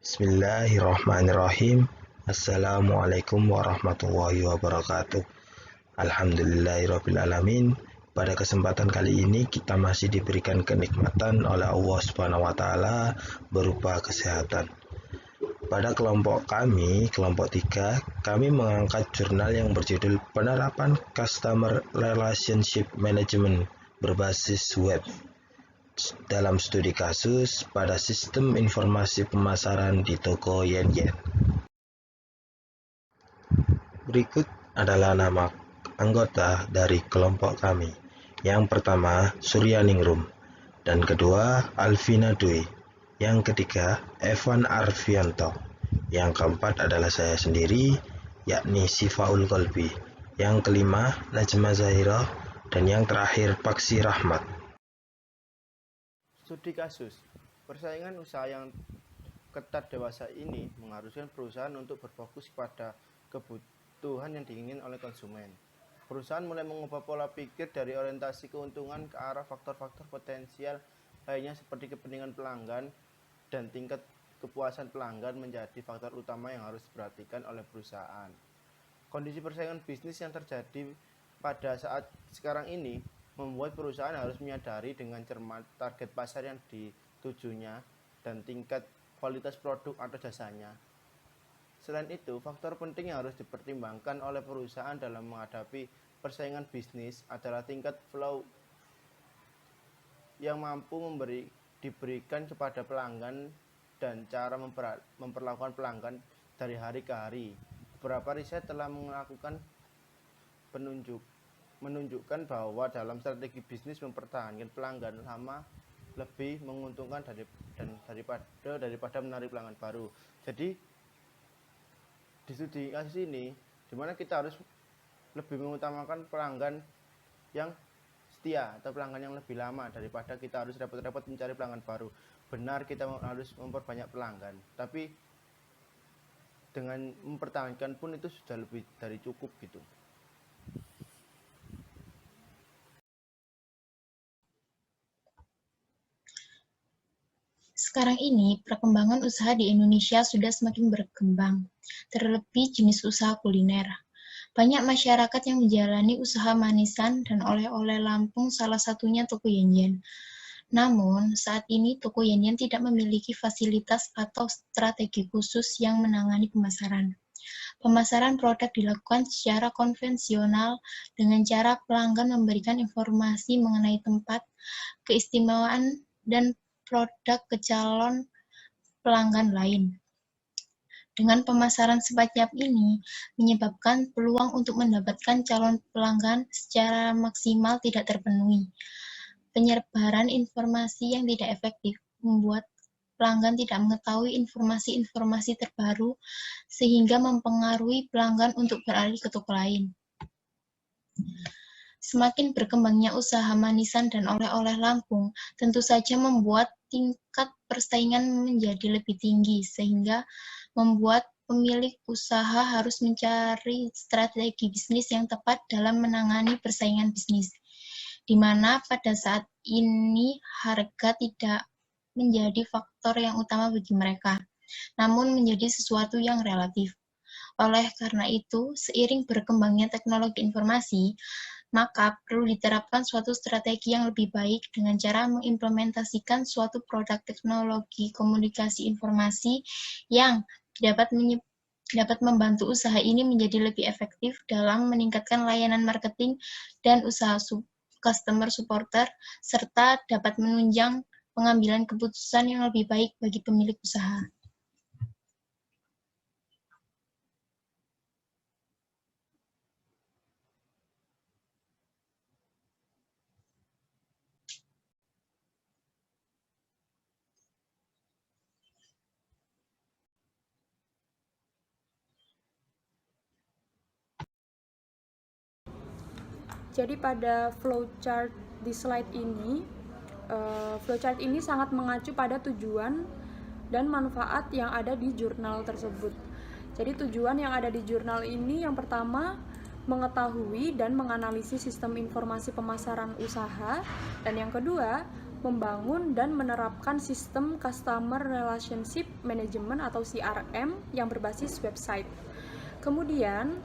Bismillahirrahmanirrahim. Assalamualaikum warahmatullahi wabarakatuh. Alhamdulillahirrabbilalamin. Pada kesempatan kali ini kita masih diberikan kenikmatan oleh Allah Subhanahu wa taala berupa kesehatan. Pada kelompok kami, kelompok 3, kami mengangkat jurnal yang berjudul Penerapan Customer Relationship Management berbasis web dalam studi kasus pada sistem informasi pemasaran di toko Yen. Berikut adalah nama anggota dari kelompok kami. Yang pertama, Suryaningrum, dan kedua, Alvina Dwi. Yang ketiga, Evan Arfianto. Yang keempat adalah saya sendiri, yakni Sifaul Kolbi. Yang kelima, Najma Zahira, dan yang terakhir, Paksi Rahmat. Studi kasus, persaingan usaha yang ketat dewasa ini mengharuskan perusahaan untuk berfokus pada kebutuhan yang diinginkan oleh konsumen. Perusahaan mulai mengubah pola pikir dari orientasi keuntungan ke arah faktor-faktor potensial lainnya seperti kepentingan pelanggan dan tingkat kepuasan pelanggan menjadi faktor utama yang harus diperhatikan oleh perusahaan. Kondisi persaingan bisnis yang terjadi pada saat sekarang ini membuat perusahaan harus menyadari dengan cermat target pasar yang ditujunya dan tingkat kualitas produk atau jasanya. Selain itu, faktor penting yang harus dipertimbangkan oleh perusahaan dalam menghadapi persaingan bisnis adalah tingkat flow yang mampu diberikan kepada pelanggan dan cara memperlakukan pelanggan dari hari ke hari. Beberapa riset telah melakukan menunjukkan bahwa dalam strategi bisnis mempertahankan pelanggan lama lebih menguntungkan daripada menarik pelanggan baru. Jadi di studi kasus ini, di mana kita harus lebih mengutamakan pelanggan yang setia atau pelanggan yang lebih lama daripada kita harus repot-repot mencari pelanggan baru. Benar kita harus memperbanyak pelanggan, tapi dengan mempertahankan pun itu sudah lebih dari cukup gitu. Sekarang ini, perkembangan usaha di Indonesia sudah semakin berkembang, terlebih jenis usaha kuliner. Banyak masyarakat yang menjalani usaha manisan dan oleh-oleh Lampung, salah satunya Toko Yen. Namun, saat ini Toko Yen tidak memiliki fasilitas atau strategi khusus yang menangani pemasaran. Pemasaran produk dilakukan secara konvensional dengan cara pelanggan memberikan informasi mengenai tempat, keistimewaan, dan produk ke calon pelanggan lain. Dengan pemasaran semacam ini, menyebabkan peluang untuk mendapatkan calon pelanggan secara maksimal tidak terpenuhi. Penyebaran informasi yang tidak efektif membuat pelanggan tidak mengetahui informasi-informasi terbaru sehingga mempengaruhi pelanggan untuk beralih ke toko lain. Semakin berkembangnya usaha manisan dan oleh-oleh Lampung, tentu saja membuat tingkat persaingan menjadi lebih tinggi, sehingga membuat pemilik usaha harus mencari strategi bisnis yang tepat dalam menangani persaingan bisnis, di mana pada saat ini harga tidak menjadi faktor yang utama bagi mereka, namun menjadi sesuatu yang relatif. Oleh karena itu, seiring berkembangnya teknologi informasi, maka perlu diterapkan suatu strategi yang lebih baik dengan cara mengimplementasikan suatu produk teknologi komunikasi informasi yang dapat membantu usaha ini menjadi lebih efektif dalam meningkatkan layanan marketing dan usaha customer supporter, serta dapat menunjang pengambilan keputusan yang lebih baik bagi pemilik usaha. Jadi pada flowchart di slide ini, flowchart ini sangat mengacu pada tujuan dan manfaat yang ada di jurnal tersebut. Jadi tujuan yang ada di jurnal ini yang pertama, mengetahui dan menganalisis sistem informasi pemasaran usaha, dan yang kedua, membangun dan menerapkan sistem Customer Relationship Management atau CRM yang berbasis website. Kemudian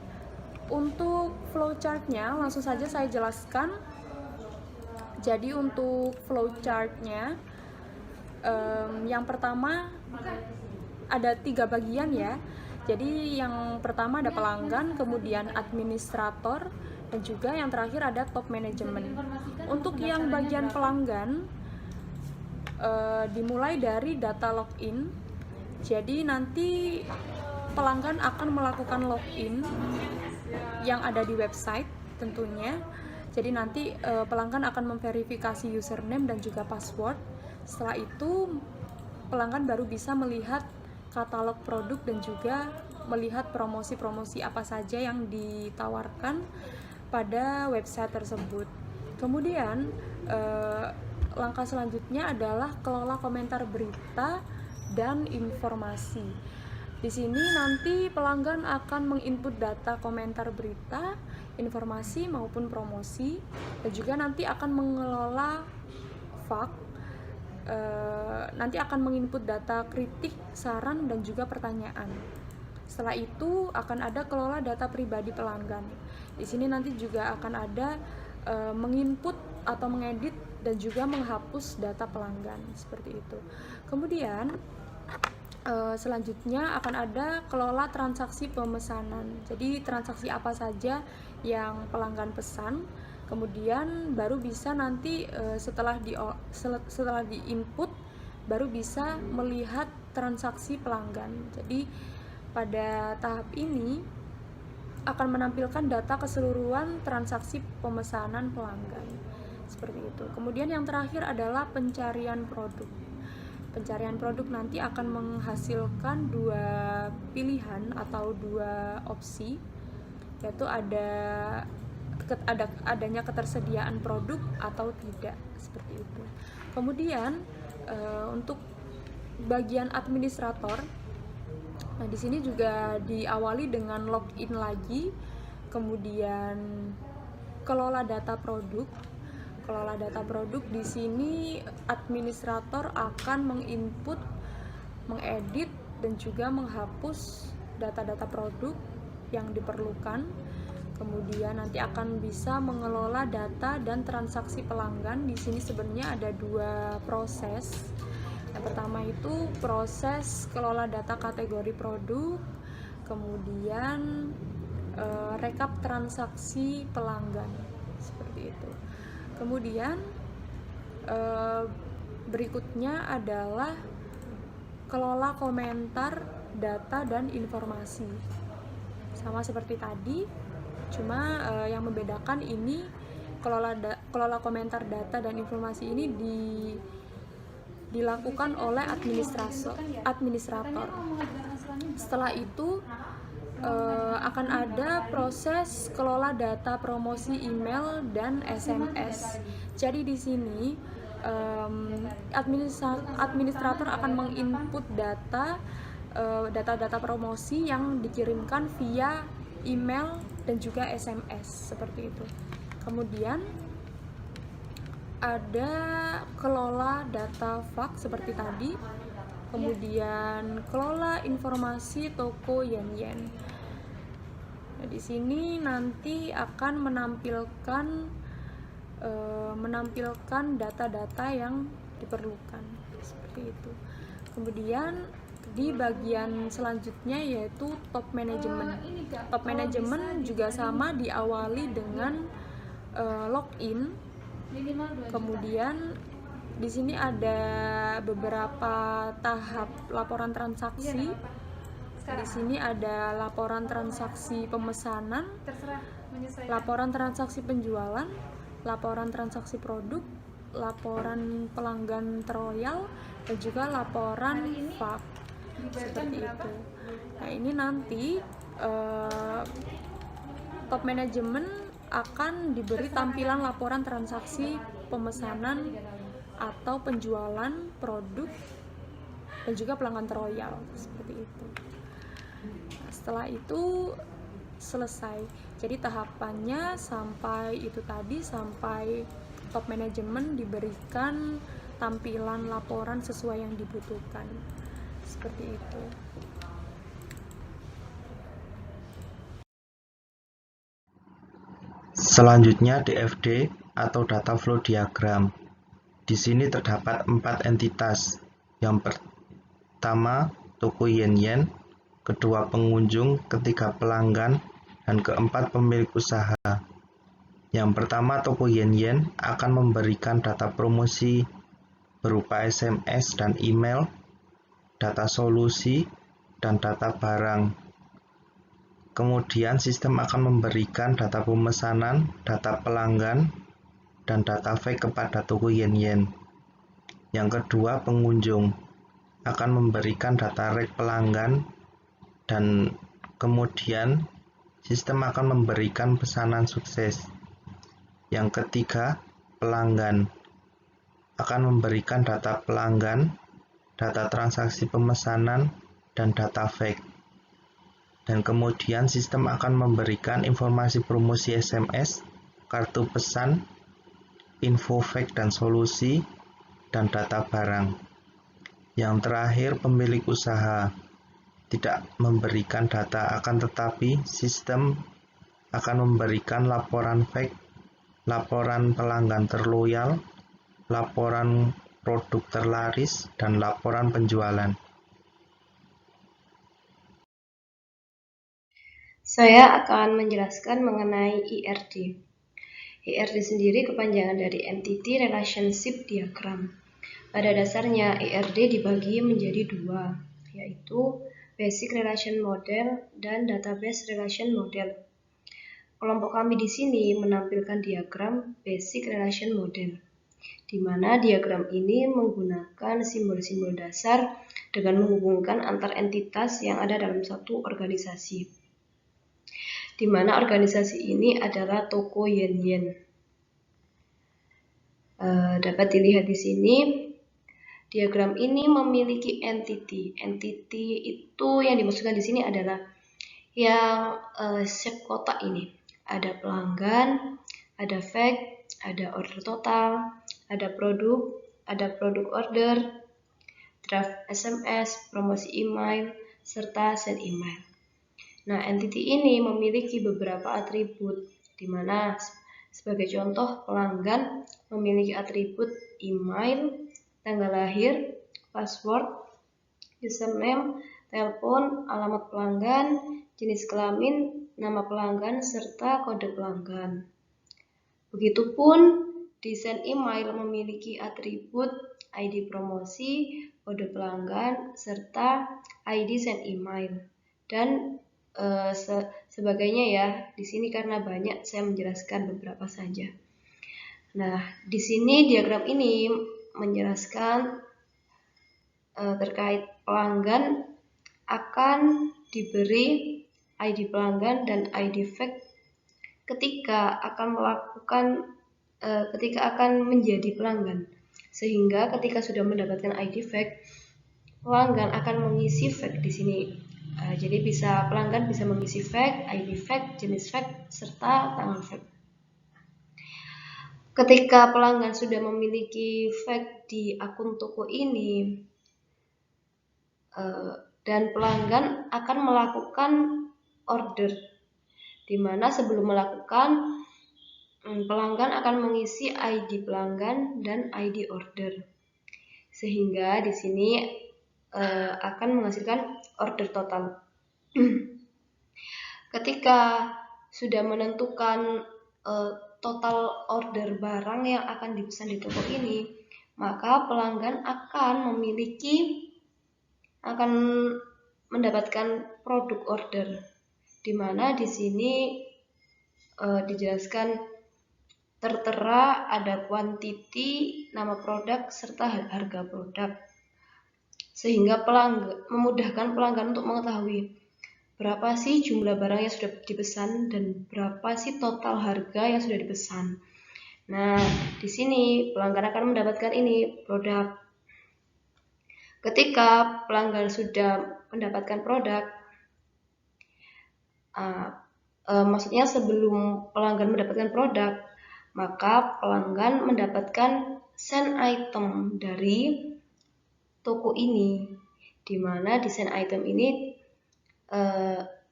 untuk flowchart-nya langsung saja saya jelaskan. Jadi untuk flowchart-nya yang pertama ada 3 bagian ya. Jadi yang pertama ada pelanggan, kemudian administrator, dan juga yang terakhir ada top management. Untuk yang bagian pelanggan dimulai dari data login. Jadi nanti pelanggan akan melakukan login yang ada di website tentunya. Jadi nanti pelanggan akan memverifikasi username dan juga password. Setelah itu pelanggan baru bisa melihat katalog produk dan juga melihat promosi-promosi apa saja yang ditawarkan pada website tersebut. Kemudian langkah selanjutnya adalah kelola komentar berita dan informasi. Di sini nanti pelanggan akan menginput data komentar berita, informasi maupun promosi, dan juga nanti akan mengelola FAQ. Nanti akan menginput data kritik, saran, dan juga pertanyaan. Setelah itu akan ada kelola data pribadi pelanggan. Di sini nanti juga akan ada menginput atau mengedit dan juga menghapus data pelanggan seperti itu. Kemudian selanjutnya akan ada kelola transaksi pemesanan. Jadi transaksi apa saja yang pelanggan pesan. Kemudian baru bisa nanti setelah di-input baru bisa melihat transaksi pelanggan. Jadi pada tahap ini akan menampilkan data keseluruhan transaksi pemesanan pelanggan. Seperti itu. Kemudian yang terakhir adalah pencarian produk. Pencarian produk nanti akan menghasilkan 2 pilihan atau 2 opsi, yaitu adanya ketersediaan produk atau tidak, seperti itu. Kemudian untuk bagian administrator, nah di sini juga diawali dengan login lagi, kemudian kelola data produk. Kelola data produk di sini administrator akan menginput, mengedit dan juga menghapus data-data produk yang diperlukan. Kemudian nanti akan bisa mengelola data dan transaksi pelanggan. Di sini sebenarnya ada 2 proses. Yang pertama itu proses kelola data kategori produk, kemudian rekap transaksi pelanggan, seperti itu. Kemudian berikutnya adalah kelola komentar, data, dan informasi. Sama seperti tadi, cuma yang membedakan ini kelola komentar, data, dan informasi ini dilakukan oleh administrator. Setelah itu akan ada proses kelola data promosi email dan SMS. Jadi di sini administrator akan menginput data promosi yang dikirimkan via email dan juga SMS, seperti itu. Kemudian ada kelola data FAQ seperti tadi, kemudian kelola informasi toko yen-yen. Nah, di sini nanti akan menampilkan data-data yang diperlukan, seperti itu. Kemudian di bagian selanjutnya yaitu top management. Top management juga sama, diawali dengan login. Kemudian di sini ada beberapa tahap laporan transaksi. Di sini ada laporan transaksi pemesanan, laporan transaksi penjualan, laporan transaksi produk, laporan pelanggan terroyal, dan juga laporan FAQ, seperti itu. Nah, ini nanti top management akan diberi tampilan laporan transaksi pemesanan atau penjualan produk dan juga pelanggan terroyal, seperti itu. Nah, setelah itu selesai. Jadi tahapannya sampai itu tadi, sampai top management diberikan tampilan laporan sesuai yang dibutuhkan. Seperti itu. Selanjutnya DFD atau Data Flow Diagram. Di sini terdapat 4 entitas. Yang pertama, toko yen-yen, kedua pengunjung, ketiga pelanggan, dan keempat pemilik usaha. Yang pertama, toko yen-yen akan memberikan data promosi berupa SMS dan email, data solusi, dan data barang. Kemudian sistem akan memberikan data pemesanan, data pelanggan, dan data fake kepada toko yen-yen. Yang kedua, pengunjung akan memberikan data rek pelanggan, dan kemudian sistem akan memberikan pesanan sukses. Yang ketiga, pelanggan akan memberikan data pelanggan, data transaksi pemesanan, dan data fake. Dan kemudian sistem akan memberikan informasi promosi SMS, kartu pesan, info fake dan solusi, dan data barang. Yang terakhir, pemilik usaha tidak memberikan data, akan tetapi sistem akan memberikan laporan fake, laporan pelanggan terloyal, laporan produk terlaris, dan laporan penjualan. Saya akan menjelaskan mengenai IRD. IRD sendiri kepanjangan dari Entity Relationship Diagram. Pada dasarnya, IRD dibagi menjadi dua, yaitu Basic Relation Model dan Database Relation Model. Kelompok kami di sini menampilkan diagram Basic Relation Model, di mana diagram ini menggunakan simbol-simbol dasar dengan menghubungkan antar entitas yang ada dalam satu organisasi, di mana organisasi ini adalah toko yen-yen. Dapat dilihat di sini, diagram ini memiliki entity. Entity itu yang dimaksudkan di sini adalah yang shape kotak ini. Ada pelanggan, ada fact, ada order total, ada produk order, draft SMS, promosi email, serta send email. Nah, entity ini memiliki beberapa atribut, di mana sebagai contoh pelanggan memiliki atribut email, tanggal lahir, password, username, telepon, alamat pelanggan, jenis kelamin, nama pelanggan, serta kode pelanggan. Begitupun di send email memiliki atribut ID promosi, kode pelanggan, serta ID send email. Dan sebagainya ya. Di sini karena banyak, saya menjelaskan beberapa saja. Nah, di sini diagram ini menjelaskan terkait pelanggan akan diberi ID pelanggan dan ID fact ketika akan menjadi pelanggan. Sehingga ketika sudah mendapatkan ID fact, pelanggan akan mengisi fact di sini. Jadi pelanggan bisa mengisi fact, ID fact, jenis fact, serta tanggal fact. Ketika pelanggan sudah memiliki fact di akun toko ini, dan pelanggan akan melakukan order, di mana sebelum melakukan, pelanggan akan mengisi ID pelanggan dan ID order, sehingga di sini akan menghasilkan order total. Ketika sudah menentukan total order barang yang akan dipesan di toko ini, maka pelanggan akan mendapatkan produk order, di mana di sini dijelaskan tertera ada quantity, nama produk, serta harga produk, sehingga memudahkan pelanggan untuk mengetahui berapa sih jumlah barang yang sudah dipesan dan berapa sih total harga yang sudah dipesan. Nah, di sini pelanggan akan mendapatkan ini produk. Ketika pelanggan sudah mendapatkan produk, maksudnya sebelum pelanggan mendapatkan produk, maka pelanggan mendapatkan send item dari toko ini, di mana di send item ini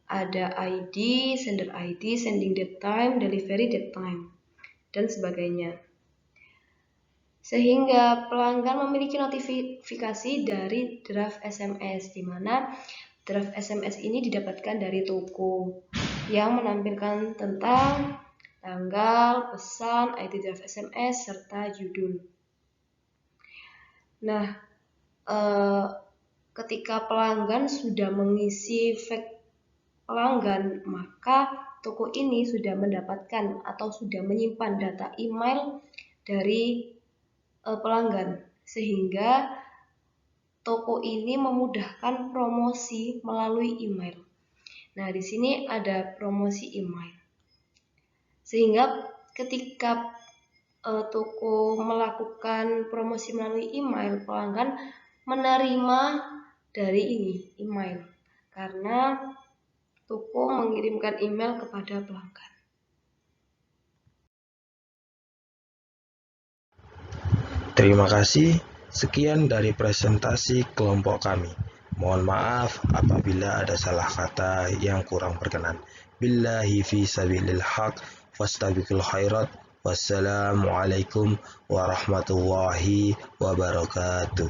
ada ID, sender ID, sending date time, delivery date time, dan sebagainya. Sehingga pelanggan memiliki notifikasi dari draft SMS, di mana draft SMS ini didapatkan dari toko yang menampilkan tentang tanggal, pesan, ID draft SMS, serta judul. Nah, ketika pelanggan sudah mengisi fact pelanggan, maka toko ini sudah mendapatkan atau sudah menyimpan data email dari pelanggan, sehingga toko ini memudahkan promosi melalui email. Nah, di sini ada promosi email. Sehingga ketika toko melakukan promosi melalui email, pelanggan menerima dari ini email karena toko mengirimkan email kepada pelanggan. Terima kasih. Sekian dari presentasi kelompok kami. Mohon maaf apabila ada salah kata yang kurang berkenan. Billahi fi sabilil haq, fastabiqul khairat. Wassalamualaikum warahmatullahi wabarakatuh.